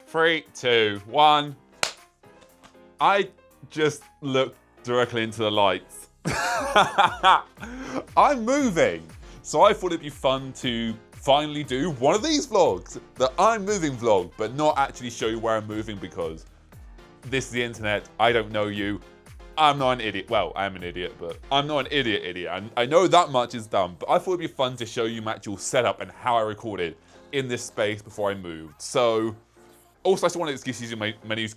3, 2, 1. I just looked directly into the lights. I'm moving. So I thought it'd be fun to finally do one of these vlogs, the I'm moving vlog, but not actually show you where I'm moving because this is the internet. I don't know you. I'm not an idiot. Well, I am an idiot, but I'm not an idiot. And I know that much is dumb, but I thought it'd be fun to show you my actual setup and how I recorded in this space before I moved. So, also I just wanted an excuse to use my menus.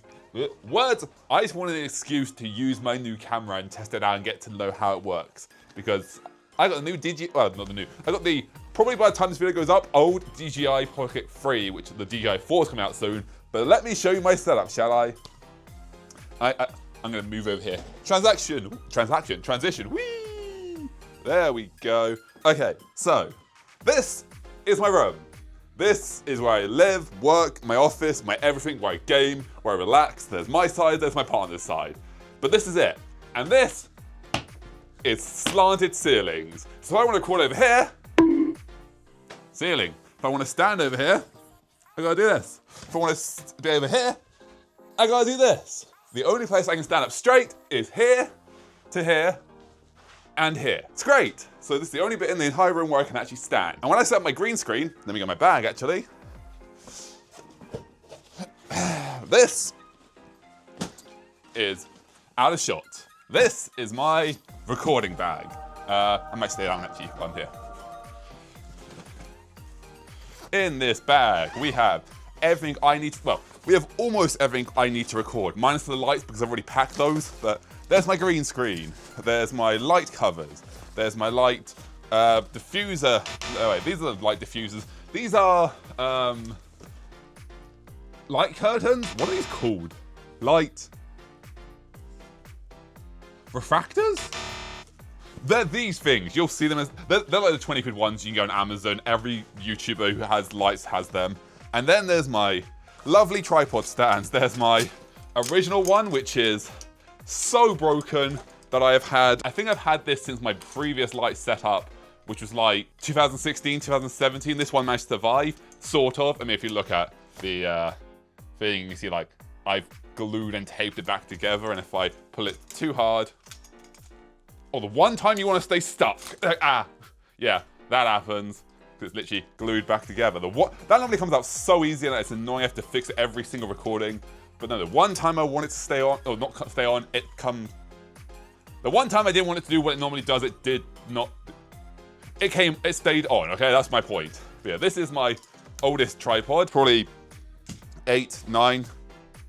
Words! I just wanted an excuse to use my new camera and test it out and get to know how it works. Because I got the new well, not the new. I got the, probably by the time this video goes up, old DJI Pocket 3, which the DJI 4 is coming out soon. But let me show you my setup, shall I? I'm gonna move over here. Transition, whee! There we go. Okay, so this is my room. This is where I live, work, my office, my everything, where I game, where I relax. There's my side, there's my partner's side. But this is it. And this is slanted ceilings. So I want to crawl over here, ceiling. If I want to stand over here, I gotta do this. If I want to be over here, I gotta do this. The only place I can stand up straight is here, to here, and here. It's great. So this is the only bit in the entire room where I can actually stand. And when I set up my green screen, let me get my bag actually. This is out of shot. This is my recording bag. I might stay down actually while I'm here. In this bag, we have everything I need, well, we have almost everything I need to record, minus the lights because I've already packed those, but there's my green screen, there's my light covers, there's my light diffuser. Oh wait, these are the light diffusers. These are light curtains? What are these called? Light refractors? They're these things. You'll see them as, they're like the 20 quid ones. You can go on Amazon. Every YouTuber who has lights has them. And then there's my lovely tripod stands. There's my original one, which is so broken that I think I've had this since my previous light setup, which was like 2016, 2017. This one managed to survive, sort of. I mean, if you look at the thing, you see like I've glued and taped it back together, and if I pull it too hard, or the one time you want to stay stuck, yeah, that happens. It's literally glued back together. That normally comes out so easy and it's annoying. I have to fix it every single recording. But no, the one time I want it to stay on, or not stay on, the one time I didn't want it to do what it normally does, it did not. It stayed on, okay? That's my point. But yeah, this is my oldest tripod, probably 8, 9,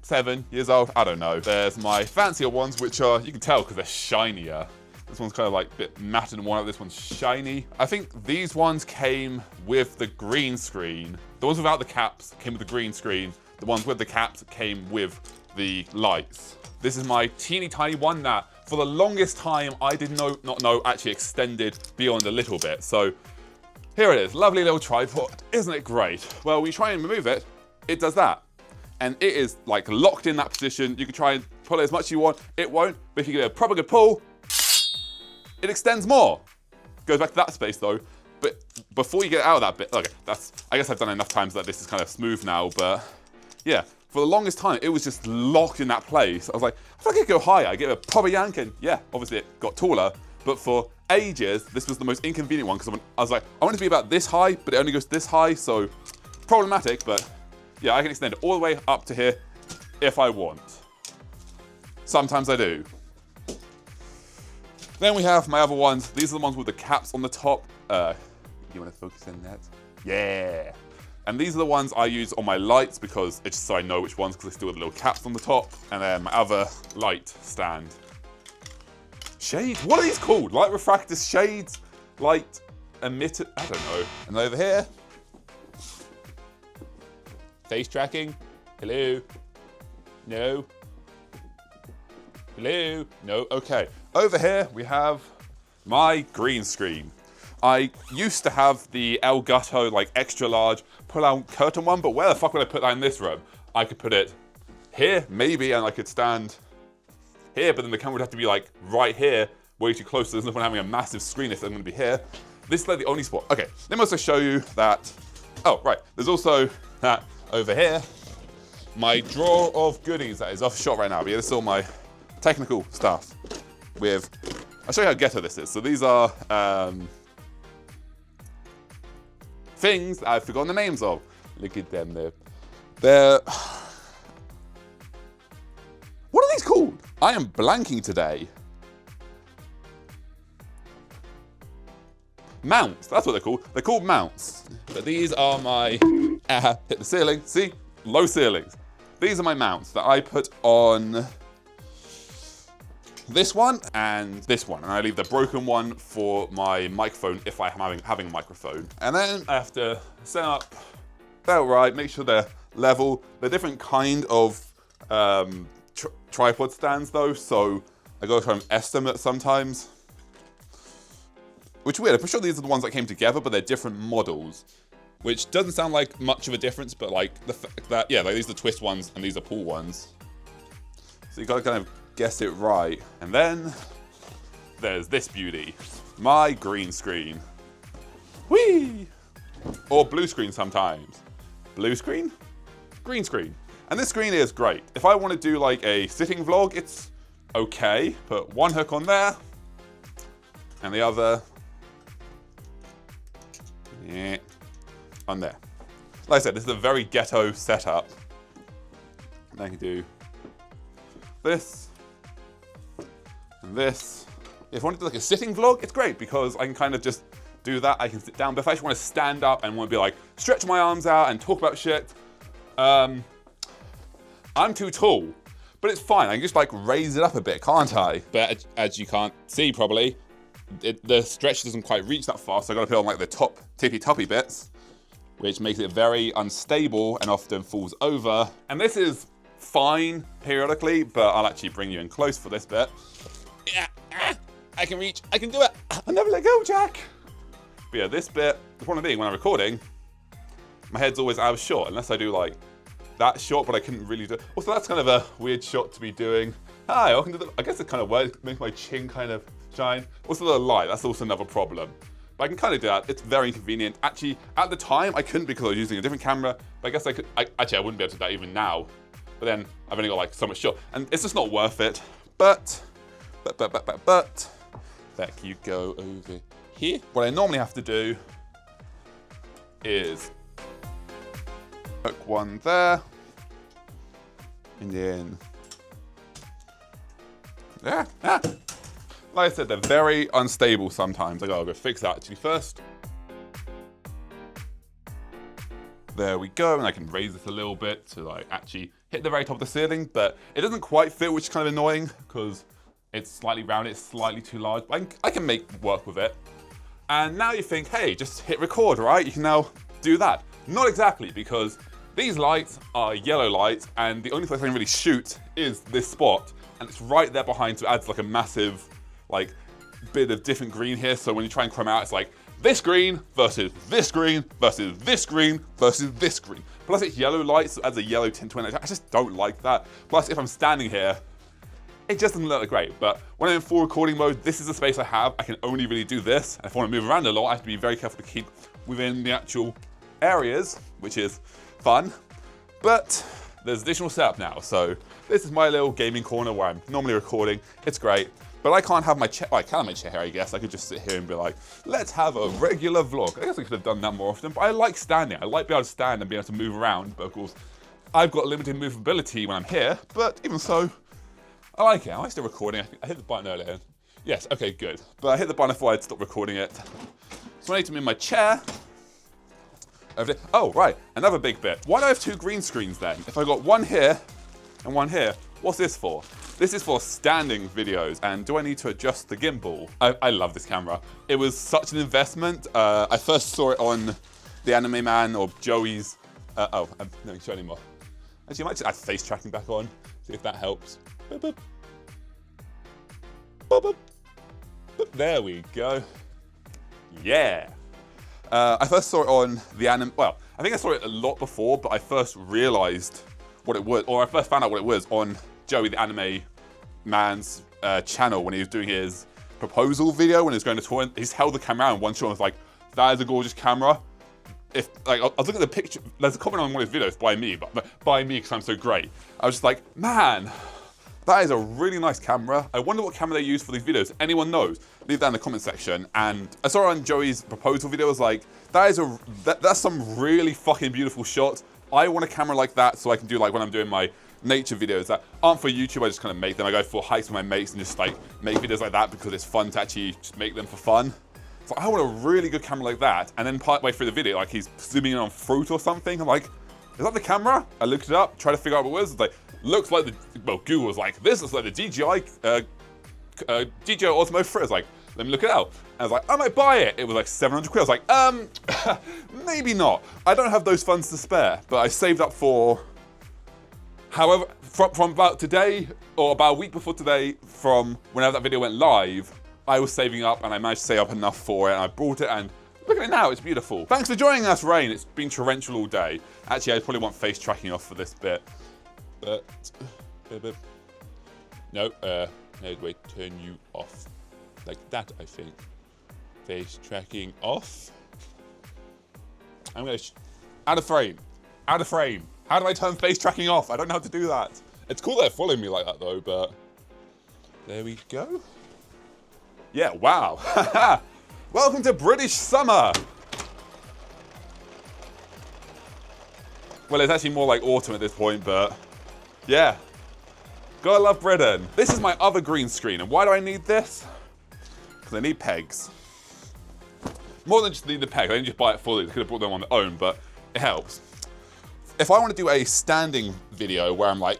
7 years old, I don't know. There's my fancier ones, which are, you can tell because they're shinier. This one's kind of like a bit matte and worn out. This one's shiny. I think these ones came with the green screen. The ones without the caps came with the green screen. The ones with the caps came with the lights. This is my teeny tiny one that for the longest time I did not know actually extended beyond a little bit. So here it is, lovely little tripod. Isn't it great? Well, when you try and remove it, it does that. And it is like locked in that position. You can try and pull it as much as you want. It won't, but if you get a proper good pull, it extends more. Goes back to that space though. But before you get out of that bit, okay, I guess I've done enough times that this is kind of smooth now, but yeah, for the longest time, it was just locked in that place. I was like, if I could go higher, I get a proper yank, and yeah, obviously it got taller, but for ages, this was the most inconvenient one, because I was like, I want it to be about this high, but it only goes this high, so problematic, but yeah, I can extend it all the way up to here if I want. Sometimes I do. Then we have my other ones. These are the ones with the caps on the top. You want to focus in that? Yeah. And these are the ones I use on my lights because it's just so I know which ones, because they still have the little caps on the top. And then my other light stand. Shades? What are these called? Light refractor shades? Light emitter? I don't know. And over here, face tracking. Hello? No? Hello? No? Okay. Over here, we have my green screen. I used to have the Elgato, like extra large pull-out curtain one, but where the fuck would I put that in this room? I could put it here, maybe, and I could stand here, but then the camera would have to be like right here, way too close, so there's no point having a massive screen if I'm gonna be here. This is like the only spot. Okay, let me also show you that, oh, right, there's also that over here my drawer of goodies that is off shot right now. But yeah, this is all my technical stuff with, I'll show you how ghetto this is. So these are things that I've forgotten the names of. Look at them, they're what are these called? I am blanking today. Mounts, that's what they're called. They're called mounts. But these are my, hit the ceiling, see? Low ceilings. These are my mounts that I put on this one and this one. And I leave the broken one for my microphone if I'm having a microphone. And then I have to set up about right, make sure they're level. They're different kind of tripod stands though, so I gotta try and estimate sometimes. Which is weird, I'm pretty sure these are the ones that came together, but they're different models. Which doesn't sound like much of a difference, but like the fact that, yeah, like these are twist ones and these are pull ones. So you gotta kind of guess it right. And then there's this beauty, my green screen. Whee! Or blue screen sometimes. Blue screen? Green screen. And this screen is great. If I want to do like a sitting vlog, it's okay. Put one hook on there and the other on there. Like I said, this is a very ghetto setup. And I can do this and this. If I want to do like a sitting vlog, it's great because I can kind of just do that. I can sit down, but if I just want to stand up and want to be like, stretch my arms out and talk about shit, I'm too tall. But it's fine, I can just like raise it up a bit, can't I? But as you can't see probably, the stretch doesn't quite reach that far, so I gotta put on like the top tippy-toppy bits, which makes it very unstable and often falls over. And this is fine periodically, but I'll actually bring you in close for this bit. Yeah, I can reach, I can do it. I'll never let go, Jack. But yeah, this bit, the problem being when I'm recording, my head's always out of shot, unless I do like that shot, but I couldn't really do it. Also, that's kind of a weird shot to be doing. Hi, welcome to the, I guess it kind of works, make my chin kind of shine. Also the light, that's also another problem. But I can kind of do that, it's very inconvenient. Actually, at the time, I couldn't because I was using a different camera, but I guess I could, actually I wouldn't be able to do that even now. But then, I've only got like so much shot, and it's just not worth it. But, back you go over here. What I normally have to do is hook one there, and then, like I said, they're very unstable sometimes. I gotta go fix that actually first. There we go, and I can raise this a little bit to like actually hit the very top of the ceiling, but it doesn't quite fit, which is kind of annoying because it's slightly round, it's slightly too large, but I can make work with it. And now you think, hey, just hit record, right? You can now do that. Not exactly, because these lights are yellow lights, and the only place I can really shoot is this spot, and it's right there behind, so it adds like a massive, like, bit of different green here, so when you try and come out, it's like, this green versus this green versus this green versus this green. Plus it's yellow lights, so it adds a yellow tint to it. I just don't like that. Plus, if I'm standing here, it just doesn't look great. But when I'm in full recording mode, this is the space I have. I can only really do this. And if I want to move around a lot, I have to be very careful to keep within the actual areas, which is fun. But there's additional setup now. So this is my little gaming corner where I'm normally recording. It's great. But I can't have my chair, well, I can have my chair here, I guess. I could just sit here and be like, let's have a regular vlog. I guess I could have done that more often, but I like standing. I like being able to stand and being able to move around. But of course, I've got limited movability when I'm here. But even so, I like it. Am I still recording? I hit the button earlier. Yes, okay, good. But I hit the button before I'd stop recording it. So I need to move my chair over there. Oh, right, another big bit. Why do I have two green screens then? If I got one here and one here, what's this for? This is for standing videos, and do I need to adjust the gimbal? I love this camera. It was such an investment. I first saw it on the Anime Man or Joey's, I'm not going to show anymore. Actually, I might just add face tracking back on, see if that helps. Boop, boop. Boop, boop. Boop. There we go. Yeah. I first saw it on the anime, well, I think I saw it a lot before, but I first realized what it was, or I first found out what it was on Joey, the Anime Man's channel when he was doing his proposal video when he was going to tour. He's held the camera out in one shot and was like, that is a gorgeous camera. if like I was looking at the picture, there's a comment on one of his videos by me, but by me because I'm so great. I was just like, man, that is a really nice camera. I wonder what camera they use for these videos. Anyone knows? Leave that in the comment section. And I saw on Joey's proposal video, I was like, that's some really fucking beautiful shots. I want a camera like that so I can do like when I'm doing my nature videos that aren't for YouTube. I just kind of make them. I go for hikes with my mates and just like make videos like that because it's fun to actually just make them for fun. So I want a really good camera like that. And then partway through the video, like he's zooming in on fruit or something. I'm like, is that the camera? I looked it up, tried to figure out what it was. It's like, looks like Google was like, this looks like the DJI Osmo 3. I was like, let me look it out. And I was like, I might buy it. It was like 700 quid. I was like, maybe not. I don't have those funds to spare, but I saved up for, however, from about today, or about a week before today, from whenever that video went live, I was saving up and I managed to save up enough for it and I bought it and look at it now, it's beautiful. Thanks for joining us, Rain. It's been torrential all day. Actually, I probably want face tracking off for this bit. But, no, wait, turn you off. Like that, I think. Face tracking off. I'm gonna, out of frame, out of frame. How do I turn face tracking off? I don't know how to do that. It's cool they're following me like that though, but there we go. Yeah, wow. Welcome to British summer. Well, it's actually more like autumn at this point, but yeah. Gotta love Britain. This is my other green screen, and why do I need this? Because I need pegs. More than just need the peg, I didn't just buy it fully, I could have brought them on their own, but it helps. If I want to do a standing video where I'm like,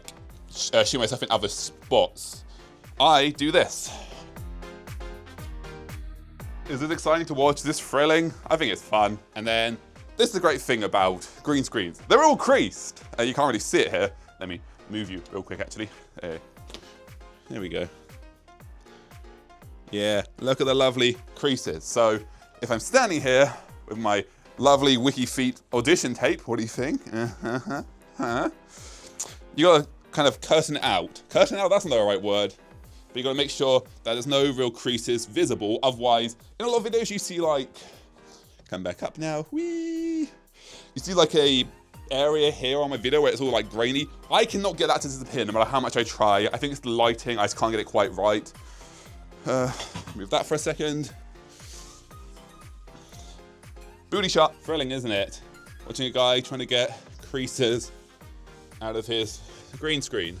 shooting myself in other spots, I do this. Is this exciting to watch? Is this thrilling? I think it's fun. And then, this is the great thing about green screens. They're all creased. You can't really see it here. Let me move you real quick, actually. There we go. Yeah, look at the lovely creases. So, if I'm standing here with my lovely WikiFeet audition tape, what do you think? You gotta kind of curtain it out. Curtain out, that's not the right word. But you gotta make sure that there's no real creases visible. Otherwise, in a lot of videos you see like, come back up now, whee! You see like a area here on my video where it's all like grainy. I cannot get that to disappear no matter how much I try. I think it's the lighting, I just can't get it quite right. Move that for a second. Booty shot. Thrilling, isn't it? Watching a guy trying to get creases out of his green screen.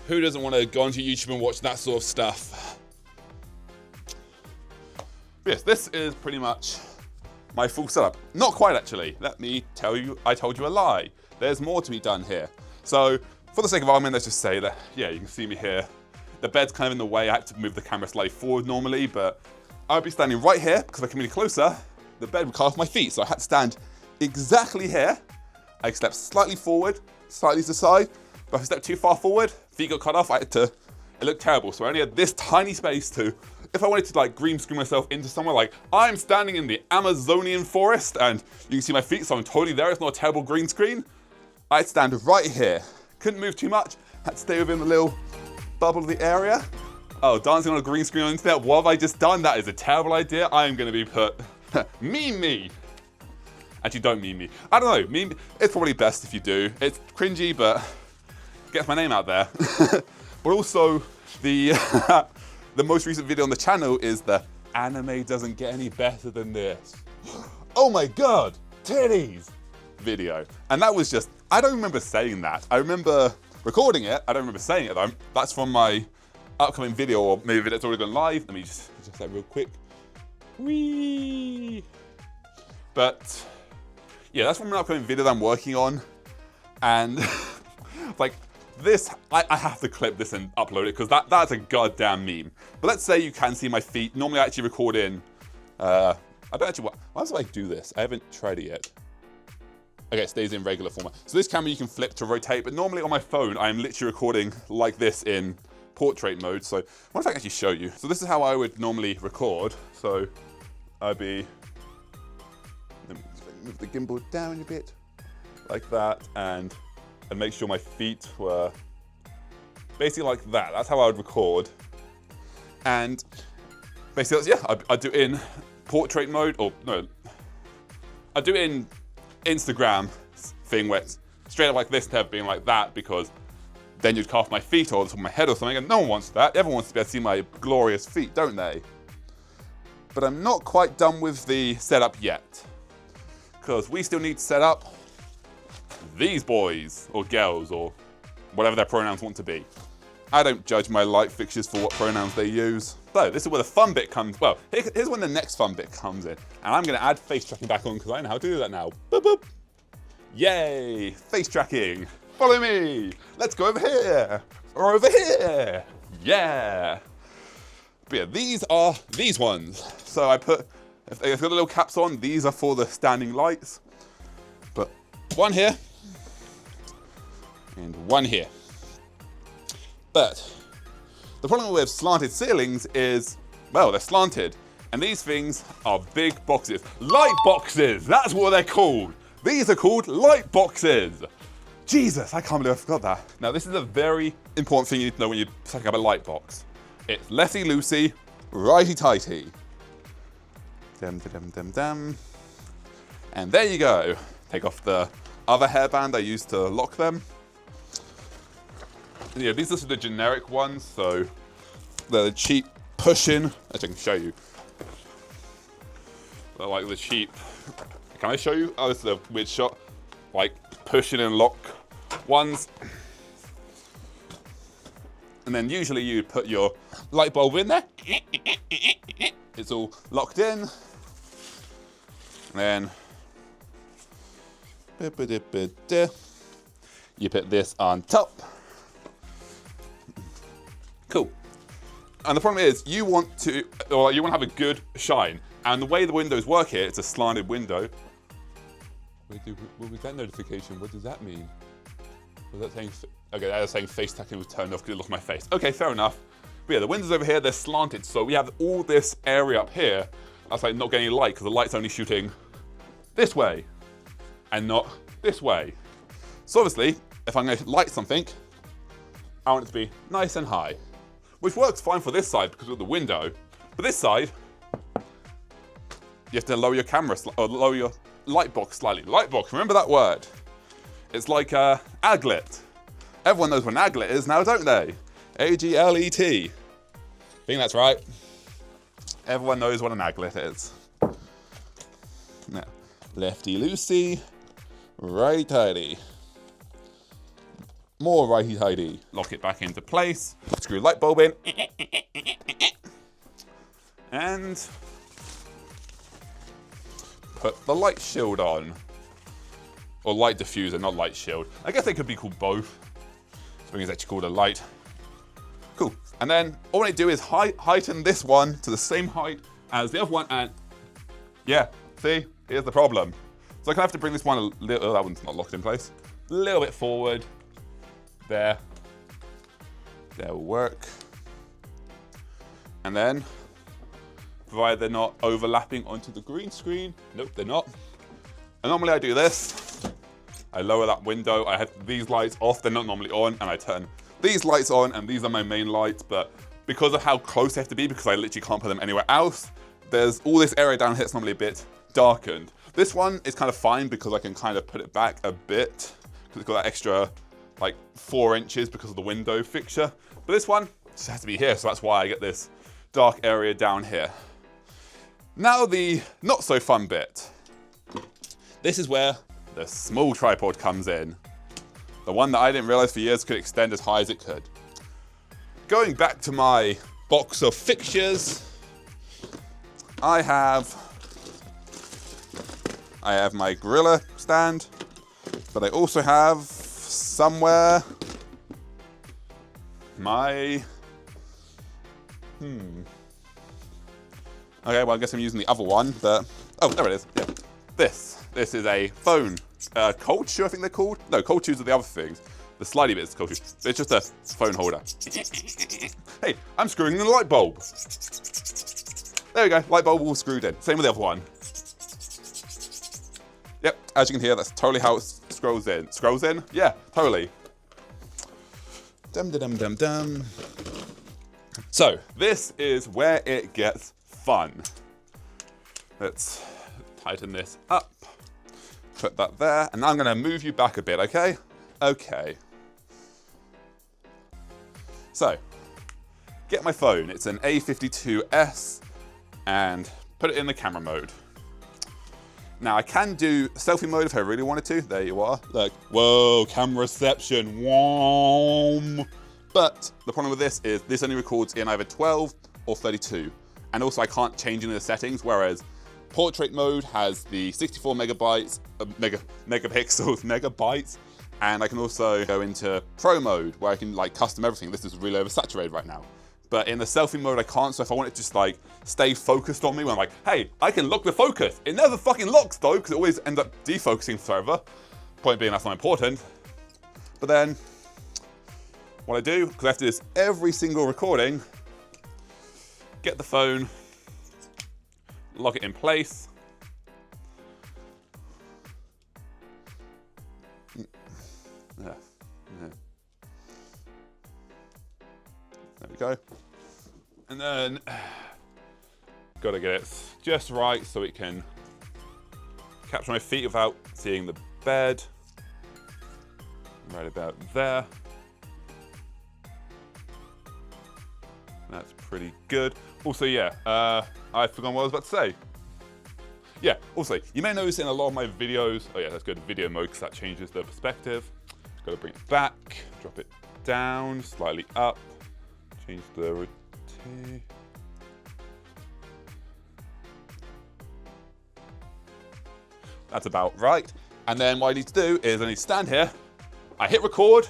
Who doesn't want to go onto YouTube and watch that sort of stuff? But yes, this is pretty much my full setup. Not quite, actually. Let me tell you, I told you a lie. There's more to be done here. So, for the sake of argument, let's just say that, yeah, you can see me here. The bed's kind of in the way. I had to move the camera slightly forward normally, but I would be standing right here because if I came any closer, the bed would cut off my feet. So I had to stand exactly here. I stepped slightly forward, slightly to the side. But if I stepped too far forward, feet got cut off. I had to, it looked terrible. So I only had this tiny space to, if I wanted to like green screen myself into somewhere, like I'm standing in the Amazonian forest and you can see my feet, so I'm totally there. It's not a terrible green screen. I'd stand right here. Couldn't move too much. Had to stay within the little bubble of the area. Oh, dancing on a green screen on the internet. What have I just done? That is a terrible idea. I am going to be put, meme me. Actually, don't meme me. I don't know, meme, it's probably best if you do. It's cringy, but gets my name out there. But also, the the most recent video on the channel is the anime doesn't get any better than this. Oh my god, titties video. And that was just, I don't remember saying that. I remember recording it, I don't remember saying it though. That's from my upcoming video, or maybe it's already gone live. Let me just that real quick. Whee! But yeah, that's from an upcoming video that I'm working on. And like this, I have to clip this and upload it because that's a goddamn meme. But let's say you can see my feet. Normally I actually record in, I don't actually, why do I do this? I haven't tried it yet. Okay, it stays in regular format. So this camera you can flip to rotate, but normally on my phone, I am literally recording like this in portrait mode. So what if I can actually show you? So this is how I would normally record. So I'd be, let me move the gimbal down a bit, like that, and make sure my feet were basically like that. That's how I would record. And basically, yeah, I'd do it in portrait mode, or no, I do it in Instagram thing where it's straight up like this instead of being like that, because then you'd carve my feet or the top of my head or something, and no one wants that. Everyone wants to be able to see my glorious feet, don't they? But I'm not quite done with the setup yet, because we still need to set up these boys or girls or whatever their pronouns want to be. I don't judge my light fixtures for what pronouns they use. So this is where the fun bit comes. Well, here's when the next fun bit comes in. And I'm going to add face tracking back on because I know how to do that now. Boop, boop. Yay, face tracking. Follow me. Let's go over here or over here. Yeah. But yeah, these are these ones. So I put, if they've got the little caps on, these are for the standing lights. But one here and one here. But the problem with slanted ceilings is, well, they're slanted. And these things are big boxes. Light boxes, that's what they're called. These are called light boxes. Jesus, I can't believe I forgot that. Now, this is a very important thing you need to know when you're setting up a light box. It's lefty-loosey, righty-tighty. Dum, dum, dum, dum. And there you go. Take off the other hairband I used to lock them. Yeah, these are the generic ones, so they're the cheap push-in, as I can show you. They're like the cheap, can I show you? Oh, this is a weird shot. Like push-in and lock ones. And then usually you put your light bulb in there. It's all locked in. And then you put this on top. Cool. And the problem is you want to have a good shine. And the way the windows work here, it's a slanted window. What was that notification? What does that mean? Was that saying, okay, that was saying face tracking was turned off because it looked at my face. Okay, fair enough. But yeah, the windows over here, they're slanted. So we have all this area up here. That's like not getting any light because the light's only shooting this way and not this way. So obviously, if I'm going to light something, I want it to be nice and high. Which works fine for this side because of the window. But this side, you have to lower your camera, or lower your light box slightly. Light box, remember that word. It's like aglet. Everyone knows what an aglet is now, don't they? A-G-L-E-T. I think that's right. Everyone knows what an aglet is. Now, lefty-loosey, righty-tighty. More righty-tighty. Lock it back into place. Screw light bulb in. And put the light shield on. Or light diffuser, not light shield. I guess they could be called both. Something is actually called a light. Cool. And then all I do is heighten this one to the same height as the other one. And yeah, see, here's the problem. So I kind of have to bring this one a little, that one's not locked in place. A little bit forward. There. That'll work. And then, provided they're not overlapping onto the green screen. Nope, they're not. And normally I do this. I lower that window. I have these lights off. They're not normally on. And I turn these lights on. And these are my main lights. But because of how close they have to be, because I literally can't put them anywhere else, there's all this area down here that's normally a bit darkened. This one is kind of fine because I can kind of put it back a bit. Because it's got that extra like 4 inches because of the window fixture. But this one just has to be here, so that's why I get this dark area down here. Now the not so fun bit. This is where the small tripod comes in. The one that I didn't realize for years could extend as high as it could. Going back to my box of fixtures, I have my Gorilla stand, but I also have somewhere my okay, well I guess I'm using the other one, but oh, there it is. Yeah, this is a phone cold shoe, I think they're called. No, cold shoes are the other things. The slidey bit is cold shoe. It's just a phone holder. Hey, I'm screwing in the light bulb. There we go, light bulb all screwed in. Same with the other one. Yep, as you can hear, that's totally how it scrolls in. Scrolls in? Yeah, totally. Dum dum dum dum. So, this is where it gets fun. Let's tighten this up. put that there, and I'm gonna move you back a bit, okay? Okay. So, get my phone. It's an A52s, and put it in the camera mode. Now I can do selfie mode if I really wanted to. There you are. Like, whoa, camera reception, whoa. But the problem with this is this only records in either 12 or 32. And also I can't change any of the settings, whereas portrait mode has the 64 megabytes, megabytes, and I can also go into pro mode where I can like custom everything. This is really oversaturated right now. But in the selfie mode I can't, so if I want it to just like stay focused on me when I'm like, hey, I can lock the focus. It never fucking locks though, because it always ends up defocusing forever. Point being, that's not important. But then, what I do, because I have to do this every single recording, get the phone, lock it in place. Yeah. There we go. And then, gotta get it just right so it can capture my feet without seeing the bed. Right about there. That's pretty good. Also, yeah, I've forgotten what I was about to say. Yeah, also, you may notice in a lot of my videos, oh yeah, let's go to video mode because that changes the perspective. Gotta bring it back, drop it down, slightly up, change the rotation. That's about right. And then what I need to do is I need to stand here, I hit record,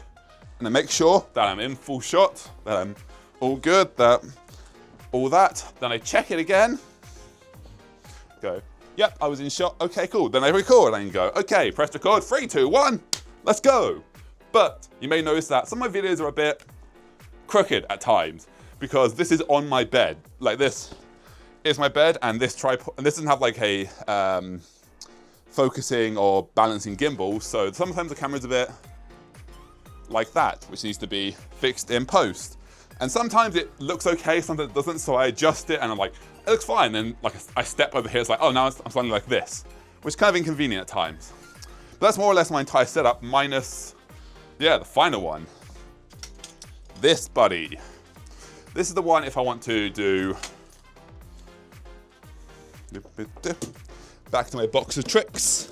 and then make sure that I'm in full shot, that I'm all good, that all that. Then I check it again, go, yep, I was in shot, okay, cool. Then I record and go, okay, press record, 3, 2, 1, let's go. But you may notice that some of my videos are a bit crooked at times because this is on my bed. Like this is my bed, and this tripod, and this doesn't have like a focusing or balancing gimbal, so sometimes the camera's a bit like that, which needs to be fixed in post. And sometimes it looks okay, sometimes it doesn't, so I adjust it and I'm like, it looks fine. Then like I step over here, it's like, oh, now I'm standing like this, which is kind of inconvenient at times. But that's more or less my entire setup, minus, yeah, the final one. This buddy. This is the one if I want to do, back to my box of tricks.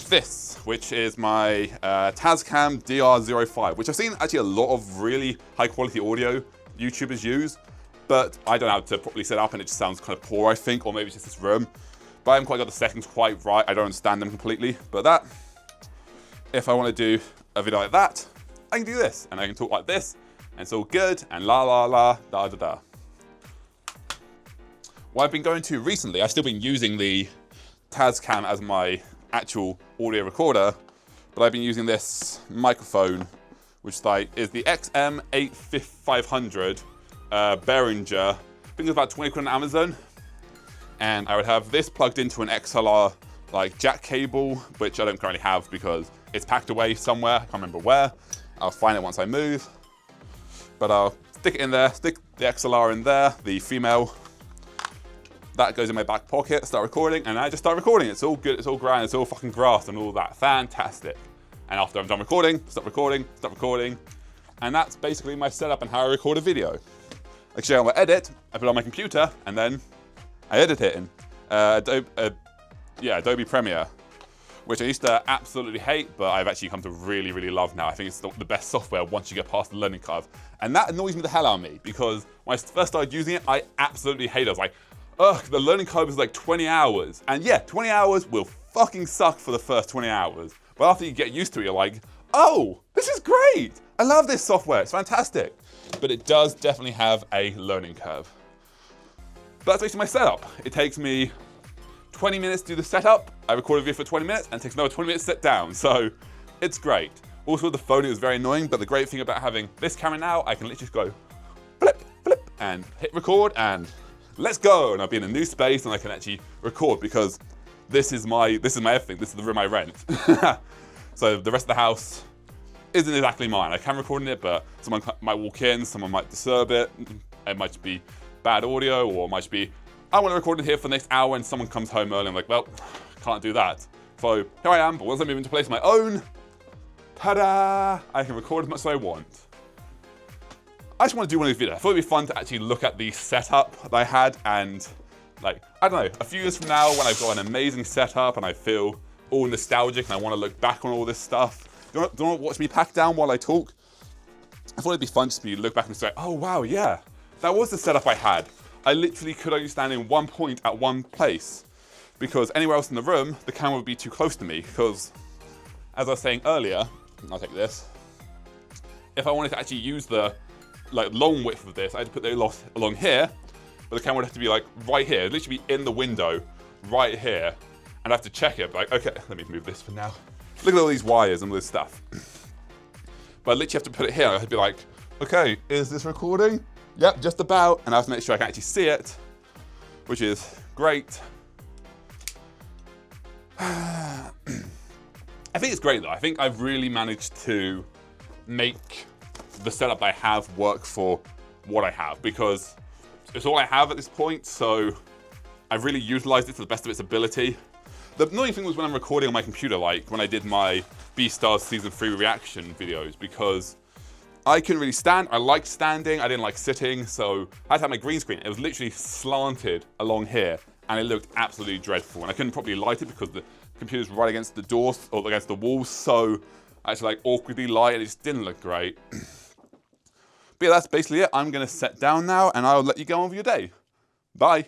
This, which is my Tascam DR05, which I've seen actually a lot of really high quality audio YouTubers use, but I don't know how to properly set up and it just sounds kind of poor, I think, or maybe it's just this room. But I haven't quite got the settings quite right. I don't understand them completely. But that, if I want to do a video like that, I can do this and I can talk like this and it's all good and la la la da da da. What I've been going to recently, I've still been using the Tascam as my actual audio recorder, but I've been using this microphone, which is the XM8500 Behringer. I think it's about 20 quid on Amazon. And I would have this plugged into an XLR like jack cable, which I don't currently have because it's packed away somewhere. I can't remember where. I'll find it once I move. But I'll stick it in there, stick the XLR in there, the female. That goes in my back pocket, start recording, and I just start recording. It's all good, it's all grand, it's all fucking grass and all that. Fantastic. And after I'm done recording, stop recording, stop recording. And that's basically my setup and how I record a video. Actually, I want to edit, I put it on my computer, and then I edit it in Adobe Premiere, which I used to absolutely hate, but I've actually come to really, really love now. I think it's the best software once you get past the learning curve. And that annoys me the hell out of me, because when I first started using it, I absolutely hated it. I was like, ugh, the learning curve is like 20 hours. And yeah, 20 hours will fucking suck for the first 20 hours. But after you get used to it, you're like, oh, this is great. I love this software, it's fantastic. But it does definitely have a learning curve. But that's basically my setup. It takes me 20 minutes to do the setup. I record a video for 20 minutes and it takes another 20 minutes to sit down. So it's great. Also, the phone is very annoying, but the great thing about having this camera now, I can literally just go flip, flip, and hit record and let's go. And I'll be in a new space and I can actually record because this is my everything. This is the room I rent. So the rest of the house isn't exactly mine. I can record in it, but someone might walk in, someone might disturb it. It might be bad audio, or it might be I want to record in here for the next hour and someone comes home early. I'm like, well, can't do that. So here I am, but once I move into place of my own, ta-da, I can record as much as I want. I just want to do one of these videos. I thought it'd be fun to actually look at the setup that I had and like, I don't know, a few years from now when I've got an amazing setup and I feel all nostalgic and I want to look back on all this stuff. Don't want to watch me pack down while I talk. I thought it'd be fun just to look back and say, oh wow, yeah, that was the setup I had. I literally could only stand in one point at one place because anywhere else in the room, the camera would be too close to me because, as I was saying earlier, I'll take this, if I wanted to actually use the long width of this, I had to put the along here, but the camera would have to be like right here, it'd literally be in the window, right here, and I have to check it, but like, okay, let me move this for now. Look at all these wires and all this stuff. But I literally have to put it here, I have to be like, okay, is this recording? Yep, just about, and I have to make sure I can actually see it, which is great. I think it's great though. I think I've really managed to make the setup I have work for what I have because it's all I have at this point, so I've really utilized it to the best of its ability. The annoying thing was when I'm recording on my computer, like when I did my Beastars Season 3 reaction videos, because I couldn't really stand. I liked standing, I didn't like sitting, so I had to have my green screen. It was literally slanted along here, and it looked absolutely dreadful. And I couldn't properly light it because the computer's right against the doors, or against the walls, so I had to like awkwardly light it. It just didn't look great. But yeah, that's basically it. I'm gonna sit down now, and I'll let you go on with your day. Bye.